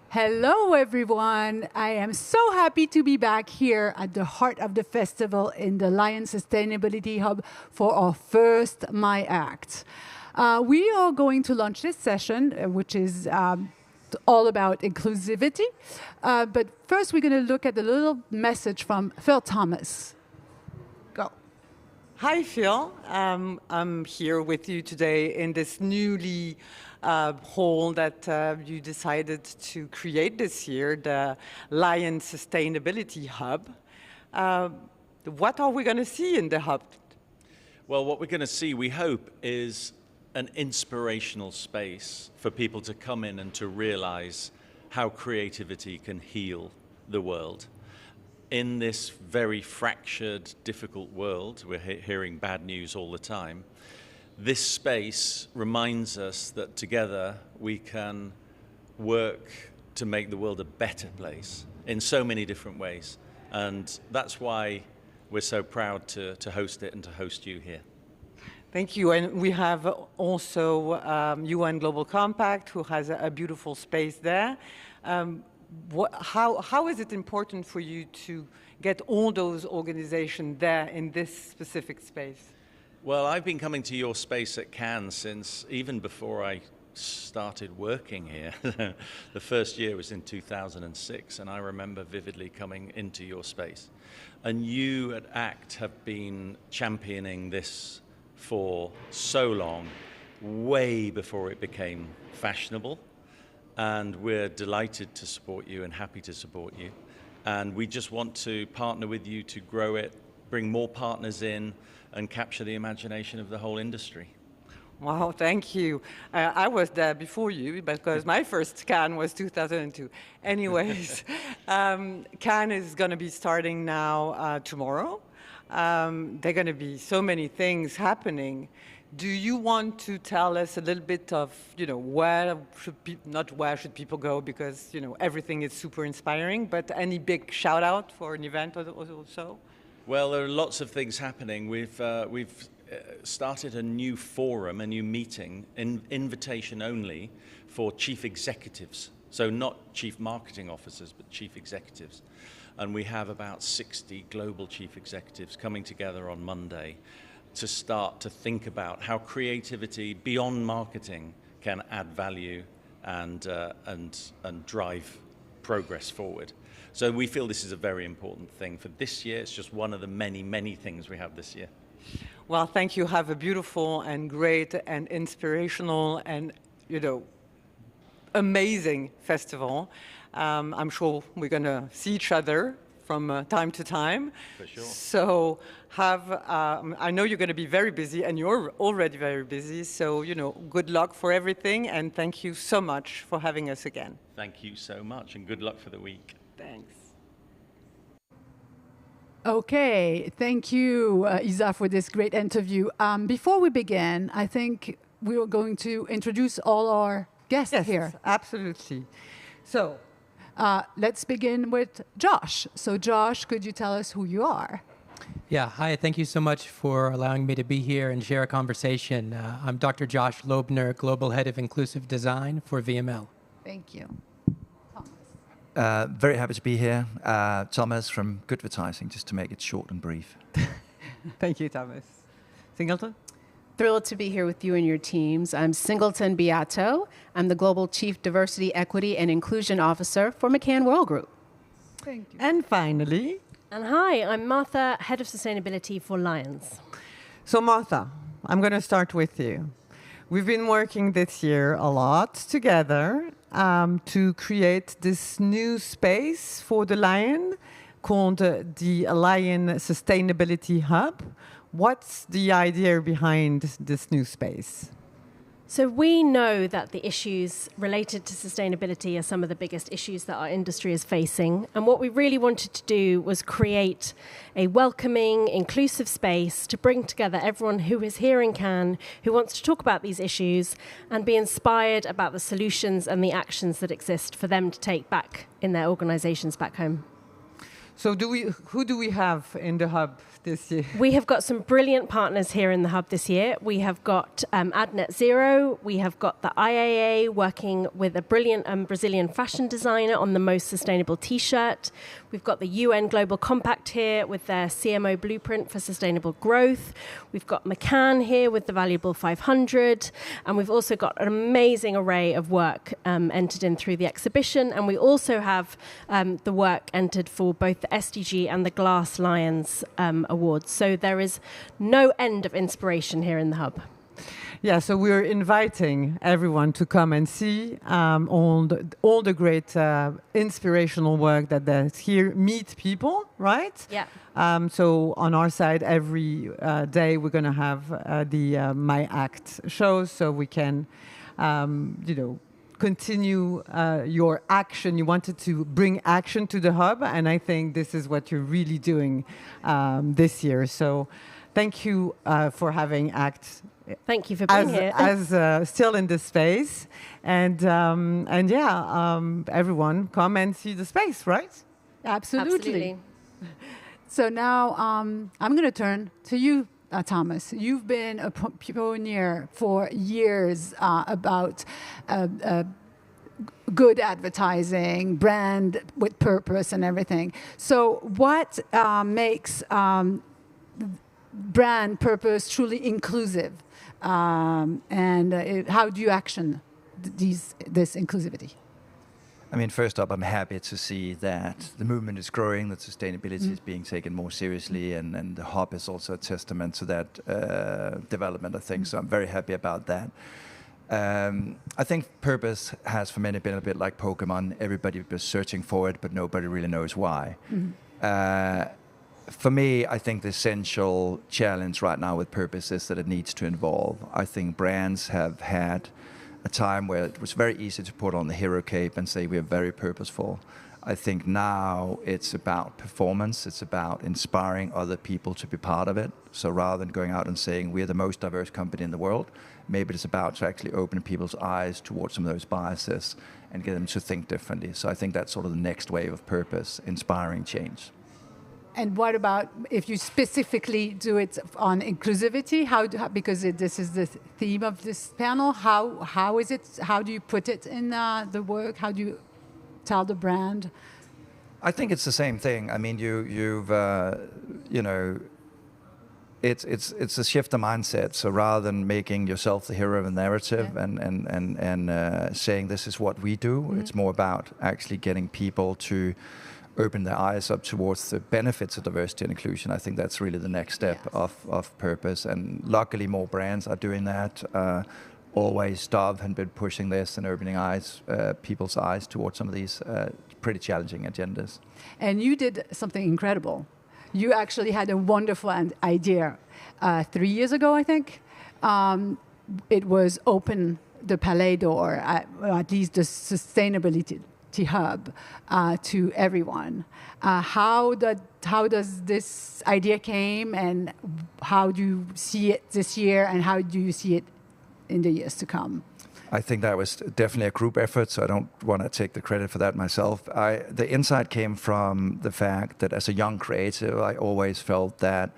Hello, everyone. I am so happy to be back here at the heart of the festival in the Lion Sustainability Hub for our first MyACT. We are going to launch this session, which is all about inclusivity. But first, we're going to look at a little message from Phil Thomas. Go. Hi, Phil. I'm here with you today in this newly hall that you decided to create this year, the Lion Sustainability Hub. What are we going to see in the hub? Well, what we're going to see, we hope, is an inspirational space for people to come in and to realize how creativity can heal the world. In this very fractured, difficult world, we're hearing bad news all the time. This space reminds us that together we can work to make the world a better place in so many different ways. And that's why we're so proud to host it and to host you here. Thank you. And we have also UN Global Compact, who has a beautiful space there. How is it important for you to get all those organizations there in this specific space? Well, I've been coming to your space at Cannes since even before I started working here. The first year was in 2006, and I remember vividly coming into your space. And you at ACT have been championing this for so long, way before it became fashionable. And we're delighted to support you and happy to support you. And we just want to partner with you to grow it, bring more partners in, and capture the imagination of the whole industry. Wow, thank you. I was there before you because my first Cannes was 2002. Anyways, Cannes is going to be starting now tomorrow. There are going to be so many things happening. Do you want to tell us a little bit of, where should not where should people go, because, everything is super inspiring, but any big shout out for an event or so? Well, there are lots of things happening. We've started a new forum, a new meeting, invitation only for chief executives. So not chief marketing officers, but chief executives. And we have about 60 global chief executives coming together on Monday to start to think about how creativity beyond marketing can add value and drive progress forward. So we feel this is a very important thing for this year. It's just one of the many, many things we have this year. Well, thank you. Have a beautiful and great and inspirational and, amazing festival. I'm sure we're going to see each other from time to time. For sure. So I know you're going to be very busy, and you're already very busy. So, good luck for everything, and thank you so much for having us again. Thank you so much, and good luck for the week. Thanks. Okay, thank you, Isa, for this great interview. Before we begin, I think we are going to introduce all our guests here. Yes, absolutely. So let's begin with Josh. So Josh, could you tell us who you are? Yeah, hi, thank you so much for allowing me to be here and share a conversation. I'm Dr. Josh Loebner, Global Head of Inclusive Design for VML. Thank you. Very happy to be here. Thomas from Goodvertising, just to make it short and brief. Thank you, Thomas. Singleton? Thrilled to be here with you and your teams. I'm Singleton Beato. I'm the Global Chief Diversity, Equity, and Inclusion Officer for McCann Worldgroup. Thank you. And finally... And hi, I'm Martha, Head of Sustainability for Lions. So Martha, I'm going to start with you. We've been working this year a lot together to create this new space for the Lion called the Lion Sustainability Hub. What's the idea behind this new space? So we know that the issues related to sustainability are some of the biggest issues that our industry is facing. And what we really wanted to do was create a welcoming, inclusive space to bring together everyone who is here in Cannes, who wants to talk about these issues and be inspired about the solutions and the actions that exist for them to take back in their organizations back home. So who do we have in the hub this year? We have got some brilliant partners here in the hub this year. We have got AdNet Zero. We have got the IAA working with a brilliant Brazilian fashion designer on the most sustainable T-shirt. We've got the UN Global Compact here with their CMO blueprint for sustainable growth. We've got McCann here with the Valuable 500. And we've also got an amazing array of work entered in through the exhibition. And we also have the work entered for both the SDG and the Glass Lions Awards. So there is no end of inspiration here in the hub. Yeah, so we're inviting everyone to come and see all the great inspirational work that's here. Meet people, right? Yeah. So on our side, every day we're going to have the MyACT shows, so we can, continue your action. You wanted to bring action to the hub, and I think this is what you're really doing this year. So thank you for having ACT. Thank you for being here. As still in the space, and everyone come and see the space, right? Absolutely. So now I'm going to turn to you, Thomas. You've been a pioneer for years about good advertising, brand with purpose and everything. So what makes brand purpose truly inclusive? And how do you action this inclusivity? I mean, first up, I'm happy to see that the movement is growing, that sustainability is being taken more seriously, and the hub is also a testament to that development, I think. So I'm very happy about that. I think purpose has for many been a bit like Pokemon. Everybody was searching for it, but nobody really knows why. For me, I think the essential challenge right now with purpose is that it needs to evolve. I think brands have had a time where it was very easy to put on the hero cape and say we are very purposeful. I think now it's about performance. It's about inspiring other people to be part of it. So rather than going out and saying we're the most diverse company in the world, maybe it's about to actually open people's eyes towards some of those biases and get them to think differently. So I think that's sort of the next wave of purpose, inspiring change. And what about if you specifically do it on inclusivity? Because this is the theme of this panel. How is it? How do you put it in the work? How do you tell the brand? I think it's the same thing. I mean, it's a shift of mindset. So rather than making yourself the hero of a narrative and saying this is what we do, it's more about actually getting people to open their eyes up towards the benefits of diversity and inclusion. I think that's really the next step of purpose. And luckily more brands are doing that. Always Dove had been pushing this and opening people's eyes towards some of these pretty challenging agendas. And you did something incredible. You actually had a wonderful idea 3 years ago, I think. It was open the Palais door, at least the sustainability hub to everyone. How does this idea came, and how do you see it this year, and how do you see it in the years to come? I think that was definitely a group effort, so I don't want to take the credit for that myself. The insight came from the fact that as a young creative, I always felt that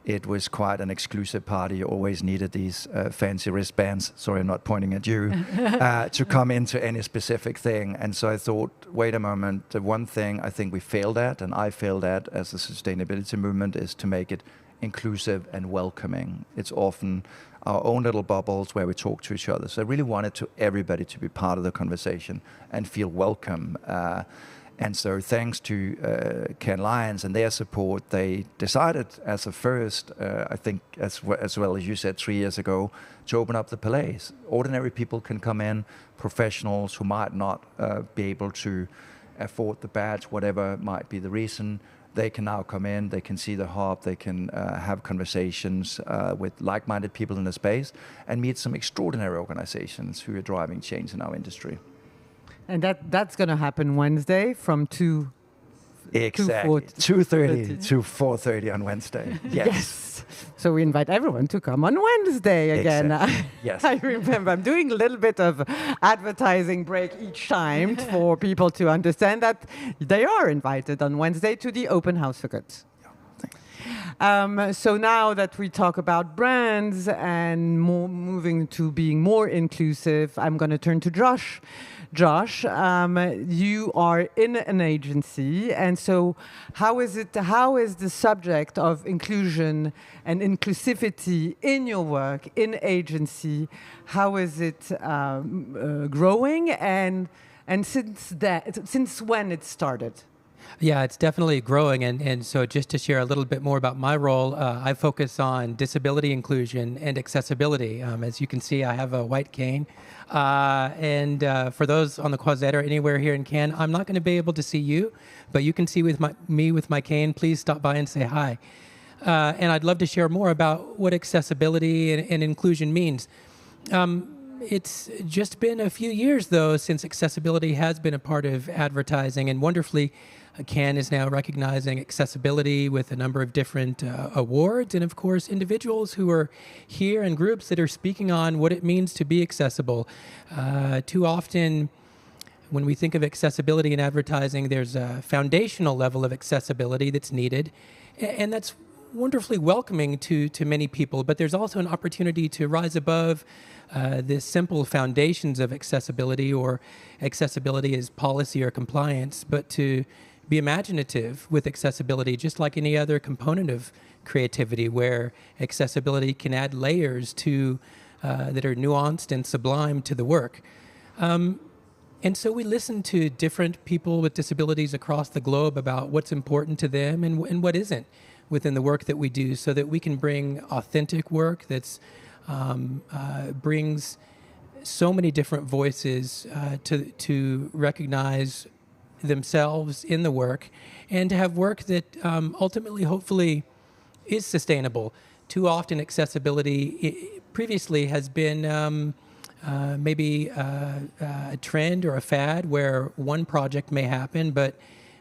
it was quite an exclusive party. You always needed these fancy wristbands, sorry I'm not pointing at you, to come into any specific thing. And so I thought, wait a moment, the one thing I think we failed at, and I failed at as a sustainability movement, is to make it inclusive and welcoming. It's often our own little bubbles where we talk to each other. So I really wanted everybody to be part of the conversation and feel welcome. And so thanks to Cannes Lions and their support, they decided as a first, I think as well as you said 3 years ago, to open up the Palais. Ordinary people can come in, professionals who might not be able to afford the badge, whatever might be the reason. They can now come in, they can see the hub, they can have conversations with like-minded people in the space and meet some extraordinary organizations who are driving change in our industry. And that's going to happen Wednesday from 2 Exactly. 2:30 to 4:30 on Wednesday. Yes. So we invite everyone to come on Wednesday again. Exactly. Yes. I remember I'm doing a little bit of advertising break each time for people to understand that they are invited on Wednesday to the open house for goods. So now that we talk about brands and moving to being more inclusive, I'm going to turn to Josh. Josh, you are in an agency, and so how is the subject of inclusion and inclusivity in your work in agency? How is it growing, and since when it started? Yeah, it's definitely growing. And so just to share a little bit more about my role, I focus on disability inclusion and accessibility. As you can see, I have a white cane. And for those on the Croisette or anywhere here in Cannes, I'm not going to be able to see you, but you can see me with my cane. Please stop by and say hi. And I'd love to share more about what accessibility and inclusion means. It's just been a few years, though, since accessibility has been a part of advertising, and wonderfully, Cannes is now recognizing accessibility with a number of different awards, and of course, individuals who are here and groups that are speaking on what it means to be accessible. Too often, when we think of accessibility in advertising, there's a foundational level of accessibility that's needed, and that's wonderfully welcoming to many people, but there's also an opportunity to rise above the simple foundations of accessibility, or accessibility as policy or compliance, but to be imaginative with accessibility, just like any other component of creativity, where accessibility can add layers to that are nuanced and sublime to the work. And so we listen to different people with disabilities across the globe about what's important to them and what isn't within the work that we do, so that we can bring authentic work that's brings so many different voices to recognize themselves in the work, and to have work that ultimately, hopefully, is sustainable. Too often, accessibility previously has been maybe a trend or a fad where one project may happen, but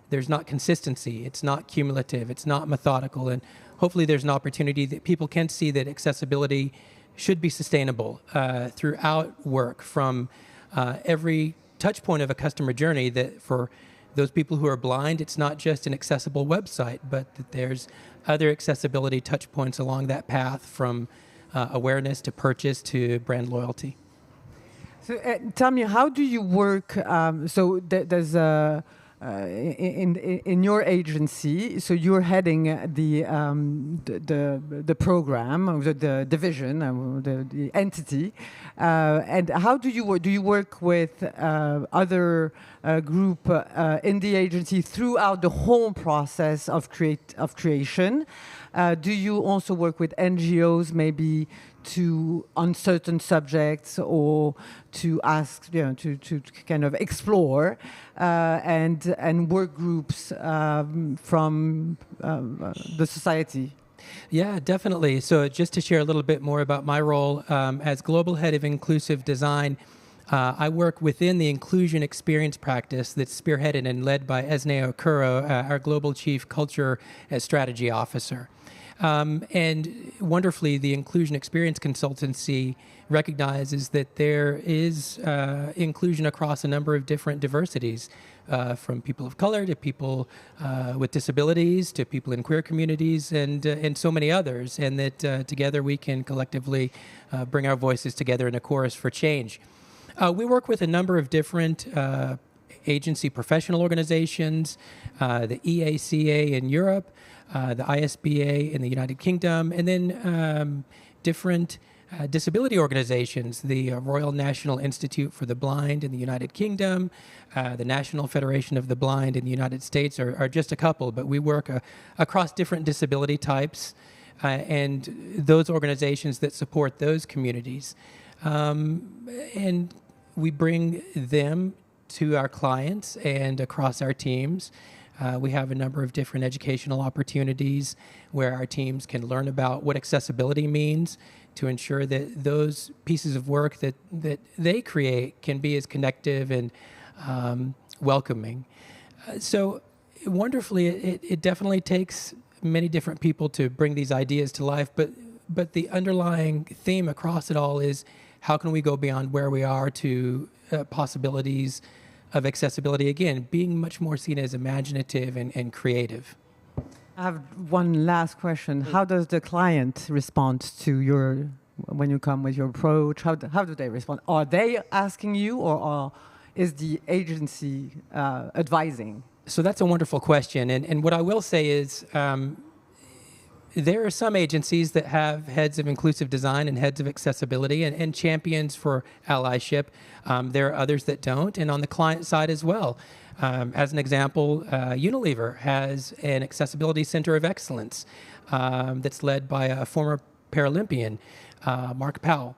there's not consistency. It's not cumulative. It's not methodical. And hopefully there's an opportunity that people can see that accessibility should be sustainable throughout work, from every touch point of a customer journey, that for those people who are blind, it's not just an accessible website, but that there's other accessibility touch points along that path, from awareness to purchase to brand loyalty. So tell me, how do you work? So there's a in your agency, so you're heading the program, the division, the entity, and how do you work? Do you work with other group in the agency throughout the whole process of creation? Do you also work with NGOs, maybe on certain subjects, or to ask, to kind of explore, and work groups from the society? Yeah, definitely. So just to share a little bit more about my role as Global Head of Inclusive Design, I work within the inclusion experience practice that's spearheaded and led by Esne Okuro, our Global Chief Culture and Strategy Officer. And wonderfully, the Inclusion Experience Consultancy recognizes that there is inclusion across a number of different diversities, from people of color to people with disabilities to people in queer communities, and so many others, and that together we can collectively bring our voices together in a chorus for change. We work with a number of different agency professional organizations, the EACA in Europe, the ISBA in the United Kingdom, and then different disability organizations, the Royal National Institute for the Blind in the United Kingdom, the National Federation of the Blind in the United States are just a couple, but we work across different disability types and those organizations that support those communities. And we bring them to our clients and across our teams. We have a number of different educational opportunities where our teams can learn about what accessibility means, to ensure that those pieces of work that they create can be as connective and welcoming. So wonderfully, it definitely takes many different people to bring these ideas to life, but the underlying theme across it all is how can we go beyond where we are to possibilities of accessibility, again, being much more seen as imaginative and creative. I have one last question. How does the client respond to when you come with your approach? How do they respond? Are they asking you, or is the agency advising? So that's a wonderful question. And what I will say is there are some agencies that have heads of inclusive design and heads of accessibility and champions for allyship. There are others that don't, and on the client side as well. As an example, Unilever has an accessibility center of excellence that's led by a former Paralympian, Mark Powell.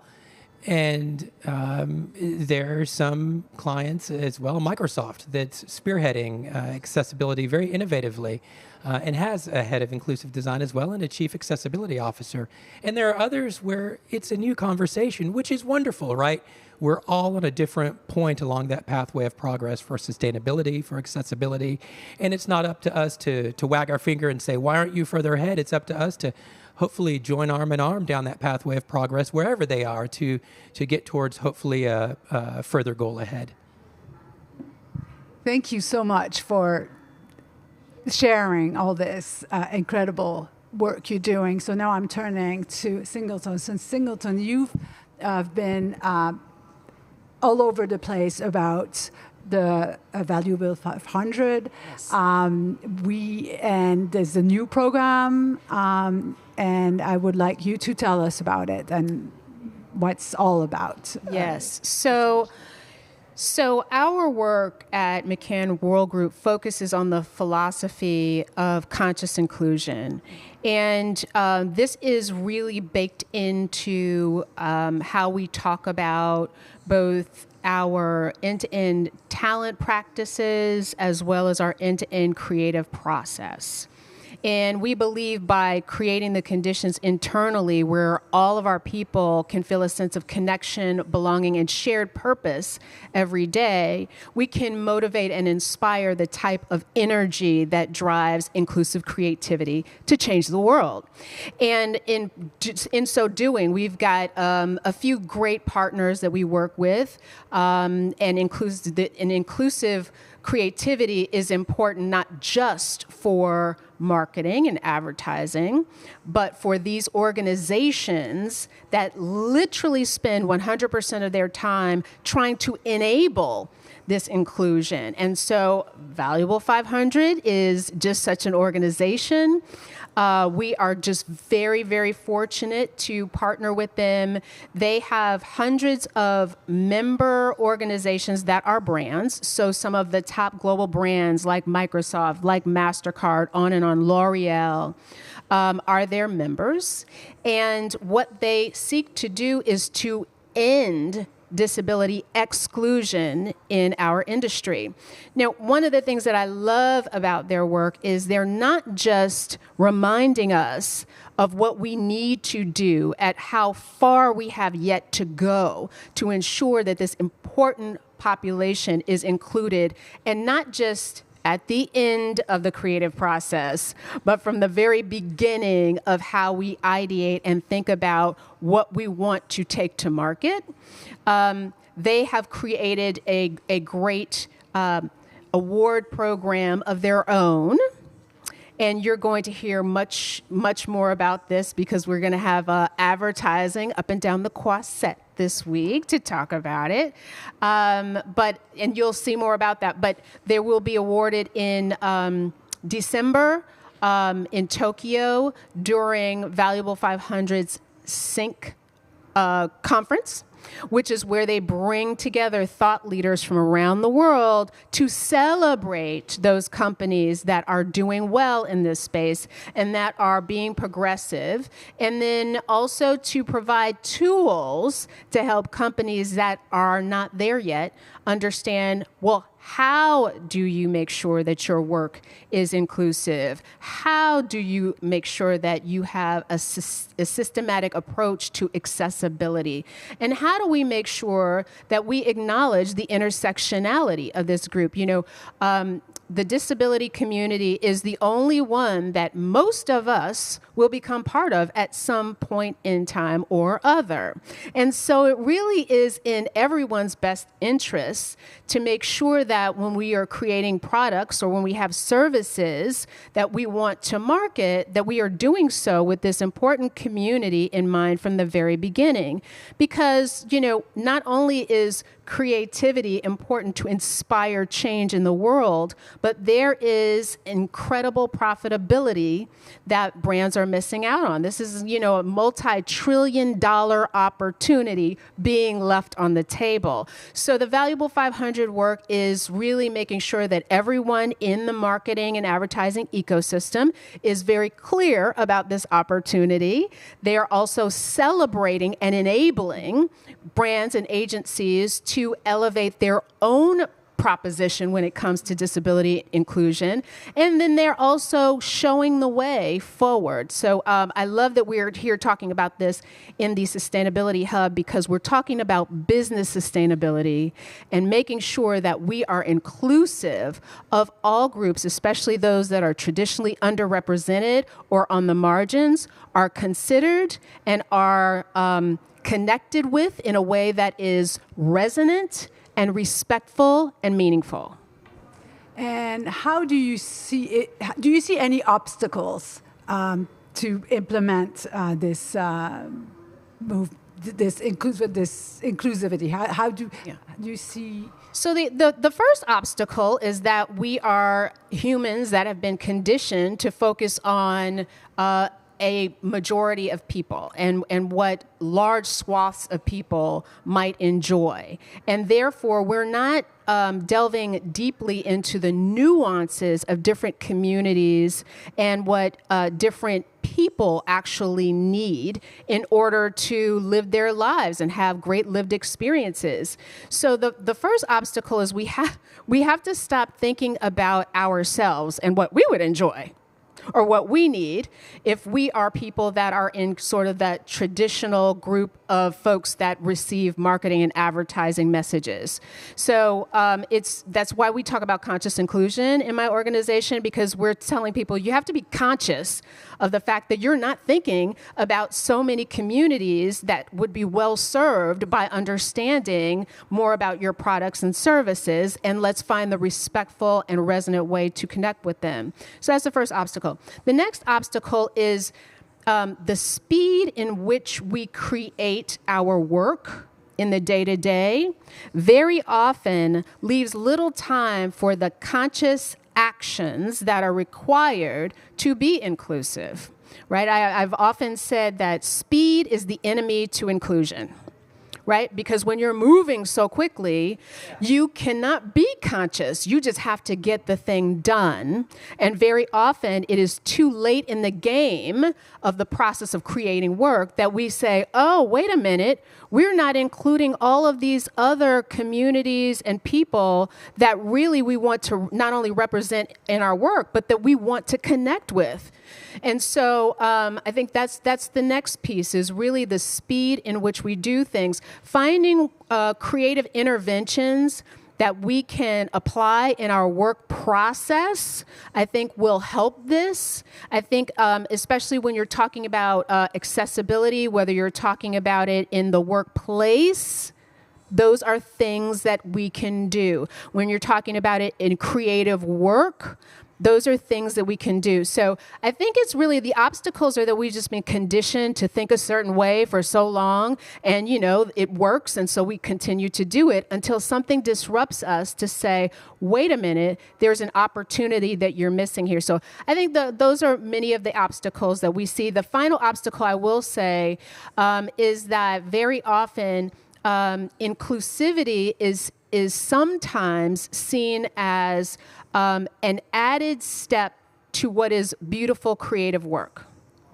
And there are some clients as well, Microsoft, that's spearheading accessibility very innovatively and has a head of inclusive design as well and a chief accessibility officer. And there are others where it's a new conversation, which is wonderful, right? We're all on a different point along that pathway of progress for sustainability, for accessibility. And it's not up to us to wag our finger and say, why aren't you further ahead? It's up to us to hopefully join arm in arm down that pathway of progress wherever they are to get towards hopefully a further goal ahead. Thank you so much for sharing all this incredible work you're doing. So now I'm turning to Singleton. Since Singleton, you've been all over the place about the Valuable 500. Yes. And there's a new program, and I would like you to tell us about it and what's all about. Yes. So our work at McCann Worldgroup focuses on the philosophy of conscious inclusion. And this is really baked into how we talk about both our end-to-end talent practices as well as our end-to-end creative process. And we believe by creating the conditions internally where all of our people can feel a sense of connection, belonging, and shared purpose every day, we can motivate and inspire the type of energy that drives inclusive creativity to change the world. And in so doing, we've got a few great partners that we work with, and inclusive creativity is important not just for marketing and advertising, but for these organizations that literally spend 100% of their time trying to enable this inclusion. And so Valuable 500 is just such an organization. We are just very, very fortunate to partner with them. They have hundreds of member organizations that are brands. So some of the top global brands like Microsoft, like MasterCard, on and on, L'Oreal, are their members. And what they seek to do is to end disability exclusion in our industry. Now, one of the things that I love about their work is they're not just reminding us of what we need to do, at how far we have yet to go to ensure that this important population is included, and not just at the end of the creative process, but from the very beginning of how we ideate and think about what we want to take to market. They have created a great award program of their own. And you're going to hear much, much more about this because we're going to have advertising up and down the Quaset this week to talk about it. And you'll see more about that. But there will be awarded in December in Tokyo during Valuable 500's Sync conference, which is where they bring together thought leaders from around the world to celebrate those companies that are doing well in this space and that are being progressive, and then also to provide tools to help companies that are not there yet understand, well, how do you make sure that your work is inclusive? How do you make sure that you have a systematic approach to accessibility? And how do we make sure that we acknowledge the intersectionality of this group? You know, the disability community is the only one that most of us will become part of at some point in time or other. And so it really is in everyone's best interest to make sure that when we are creating products or when we have services that we want to market, that we are doing so with this important community in mind from the very beginning. Because, not only is creativity important to inspire change in the world, but there is incredible profitability that brands are missing out on. This is, a multi-trillion-dollar opportunity being left on the table. So the Valuable 500 work is really making sure that everyone in the marketing and advertising ecosystem is very clear about this opportunity. They are also celebrating and enabling brands and agencies to elevate their own proposition when it comes to disability inclusion. And then they're also showing the way forward. So I love that we're here talking about this in the Sustainability Hub, because we're talking about business sustainability and making sure that we are inclusive of all groups, especially those that are traditionally underrepresented or on the margins, are considered and are connected with in a way that is resonant and respectful and meaningful. And how do you see it? Do you see any obstacles to implement this inclusivity? How do you see? So the first obstacle is that we are humans that have been conditioned to focus on a majority of people and what large swaths of people might enjoy. And therefore, we're not delving deeply into the nuances of different communities and what different people actually need in order to live their lives and have great lived experiences. So the first obstacle is we have to stop thinking about ourselves and what we would enjoy or what we need if we are people that are in sort of that traditional group of folks that receive marketing and advertising messages. So that's why we talk about conscious inclusion in my organization, because we're telling people you have to be conscious of the fact that you're not thinking about so many communities that would be well served by understanding more about your products and services, and let's find the respectful and resonant way to connect with them. So that's the first obstacle. The next obstacle is the speed in which we create our work in the day-to-day very often leaves little time for the conscious actions that are required to be inclusive, right? I've often said that speed is the enemy to inclusion. Right? Because when you're moving so quickly, you cannot be conscious. You just have to get the thing done. And very often it is too late in the game of the process of creating work that we say, oh, wait a minute, we're not including all of these other communities and people that really we want to not only represent in our work, but that we want to connect with. And so I think that's the next piece, is really the speed in which we do things. Finding creative interventions that we can apply in our work process, I think will help this. I think especially when you're talking about accessibility, whether you're talking about it in the workplace, those are things that we can do. When you're talking about it in creative work, those are things that we can do. So I think it's really the obstacles are that we've just been conditioned to think a certain way for so long, and it works, and so we continue to do it until something disrupts us to say, wait a minute, there's an opportunity that you're missing here. So I think those are many of the obstacles that we see. The final obstacle I will say is that very often inclusivity is sometimes seen as an added step to what is beautiful creative work,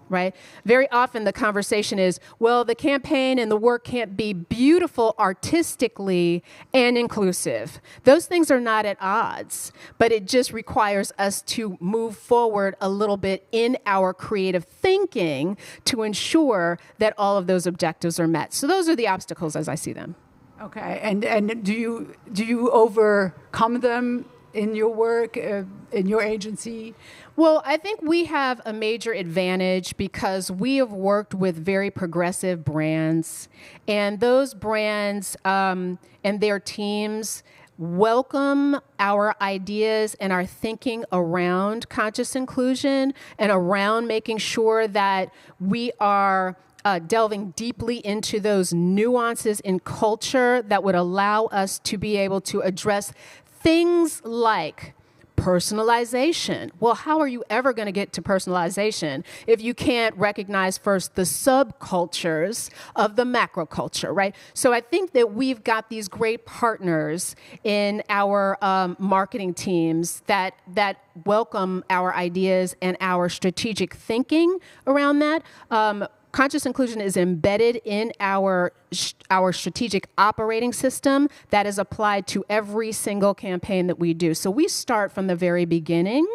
right? Very often the conversation is, well, the campaign and the work can't be beautiful artistically and inclusive. Those things are not at odds, but it just requires us to move forward a little bit in our creative thinking to ensure that all of those objectives are met. So those are the obstacles as I see them. Okay, and do you overcome them in your work, in your agency? Well, I think we have a major advantage because we have worked with very progressive brands, and those brands and their teams welcome our ideas and our thinking around conscious inclusion and around making sure that we are delving deeply into those nuances in culture that would allow us to be able to address things like personalization. Well, how are you ever going to get to personalization if you can't recognize first the subcultures of the macro culture, right? So I think that we've got these great partners in our marketing teams that welcome our ideas and our strategic thinking around that. Conscious inclusion is embedded in our strategic operating system that is applied to every single campaign that we do. So we start from the very beginning.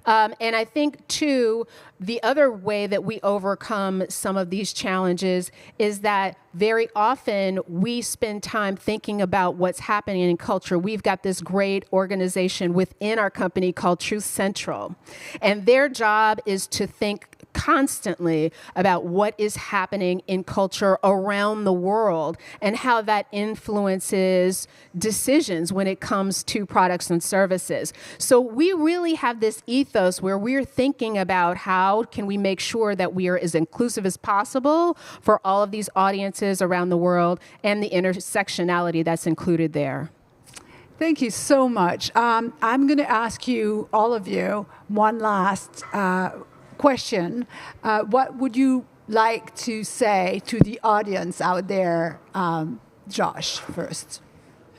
And I think, too, the other way that we overcome some of these challenges is that very often we spend time thinking about what's happening in culture. We've got this great organization within our company called Truth Central. And their job is to think constantly about what is happening in culture around the world and how that influences decisions when it comes to products and services. So we really have this ethos where we're thinking about how can we make sure that we are as inclusive as possible for all of these audiences around the world and the intersectionality that's included there. Thank you so much. I'm going to ask you, all of you, one last question. What would you like to say to the audience out there? Josh, first.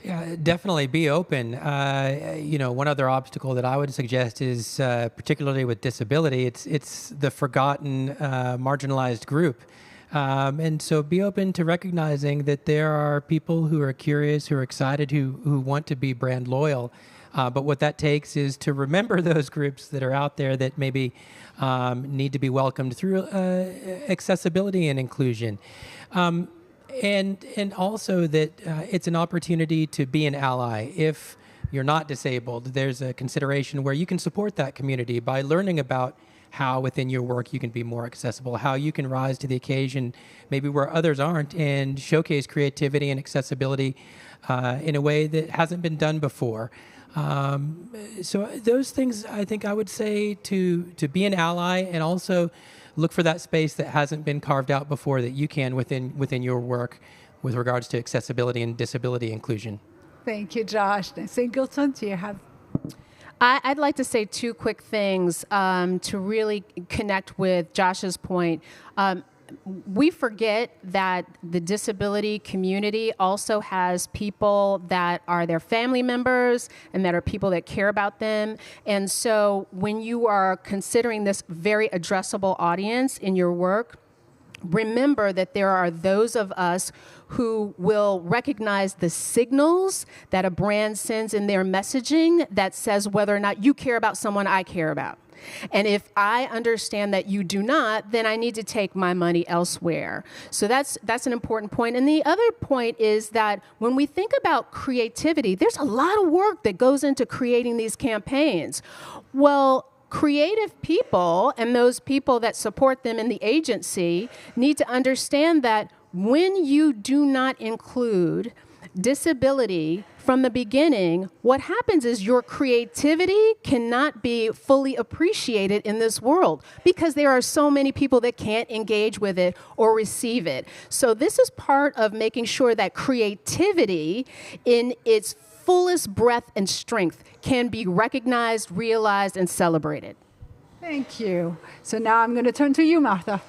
Yeah, definitely be open. One other obstacle that I would suggest is, particularly with disability, it's the forgotten, marginalized group. And so be open to recognizing that there are people who are curious, who are excited, who want to be brand loyal. But what that takes is to remember those groups that are out there that maybe need to be welcomed through accessibility and inclusion. And also that it's an opportunity to be an ally. If you're not disabled, there's a consideration where you can support that community by learning about how within your work you can be more accessible, how you can rise to the occasion maybe where others aren't, and showcase creativity and accessibility in a way that hasn't been done before. So those things, I think I would say to be an ally, and also look for that space that hasn't been carved out before that you can within your work with regards to accessibility and disability inclusion. Thank you, Josh. Singleton, do you have? I'd like to say two quick things to really connect with Josh's point. We forget that the disability community also has people that are their family members and that are people that care about them. And so when you are considering this very addressable audience in your work, remember that there are those of us who will recognize the signals that a brand sends in their messaging that says whether or not you care about someone I care about. And if I understand that you do not, then I need to take my money elsewhere. So that's an important point. And the other point is that when we think about creativity, there's a lot of work that goes into creating these campaigns. Well, creative people and those people that support them in the agency need to understand that when you do not include disability from the beginning, what happens is your creativity cannot be fully appreciated in this world because there are so many people that can't engage with it or receive it. So this is part of making sure that creativity in its fullest breadth and strength can be recognized, realized, and celebrated. Thank you. So now I'm going to turn to you, Martha.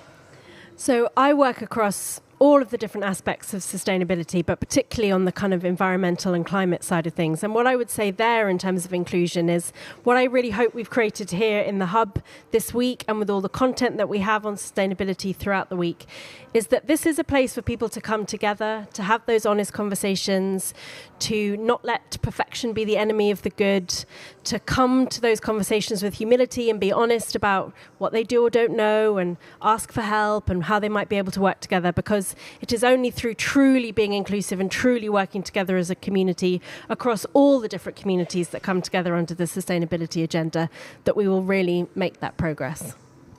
So I work across all of the different aspects of sustainability, but particularly on the kind of environmental and climate side of things. And what I would say there in terms of inclusion is what I really hope we've created here in the Hub this week, and with all the content that we have on sustainability throughout the week, is that this is a place for people to come together, to have those honest conversations, to not let perfection be the enemy of the good, to come to those conversations with humility and be honest about what they do or don't know, and ask for help and how they might be able to work together. Because because it is only through truly being inclusive and truly working together as a community across all the different communities that come together under the sustainability agenda that we will really make that progress.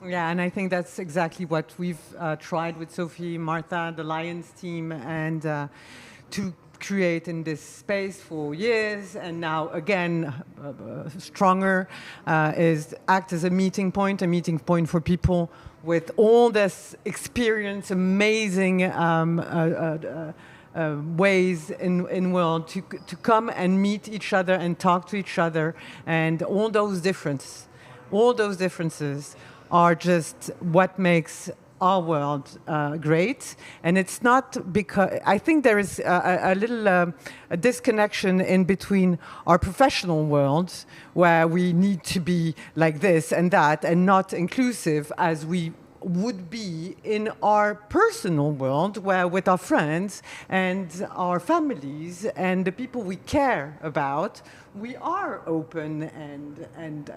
Yeah, and I think that's exactly what we've tried with Sophie, Martha, the Lions team, and to create in this space for years, and now again stronger, is act as a meeting point for people with all this experience, amazing ways in world to come and meet each other and talk to each other, and all those differences are just what makes our world great. And it's not because I think there is a little a disconnection in between our professional world, where we need to be like this and that and not inclusive as we would be in our personal world, where with our friends and our families and the people we care about, we are open and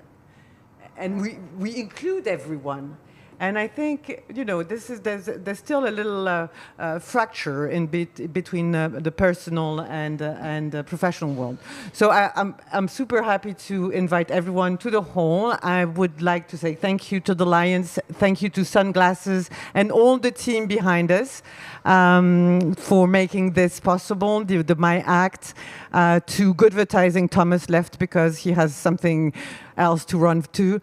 we include everyone. And I think, you know, there's still a little fracture in between the personal and the professional world. So I'm super happy to invite everyone to the hall. I would like to say thank you to the Lions, thank you to Sunglasses and all the team behind us for making this possible. The MyACT, to Goodvertising, Thomas left because he has something else to run to,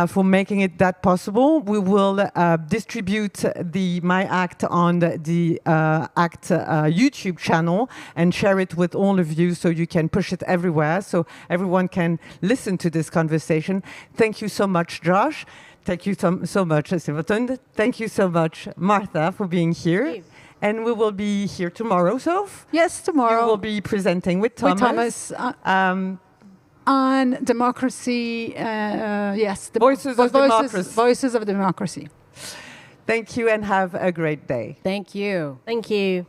for making it that possible. We will distribute the MyACT on the ACT YouTube channel and share it with all of you so you can push it everywhere so everyone can listen to this conversation. Thank you so much, Josh. Thank you so much, Singleton. Thank you so much, Martha, for being here. And we will be here tomorrow, Soph? Yes, tomorrow. You will be presenting with Thomas. On democracy, yes. Voices of Democracy. Voices of Democracy. Thank you and have a great day. Thank you. Thank you.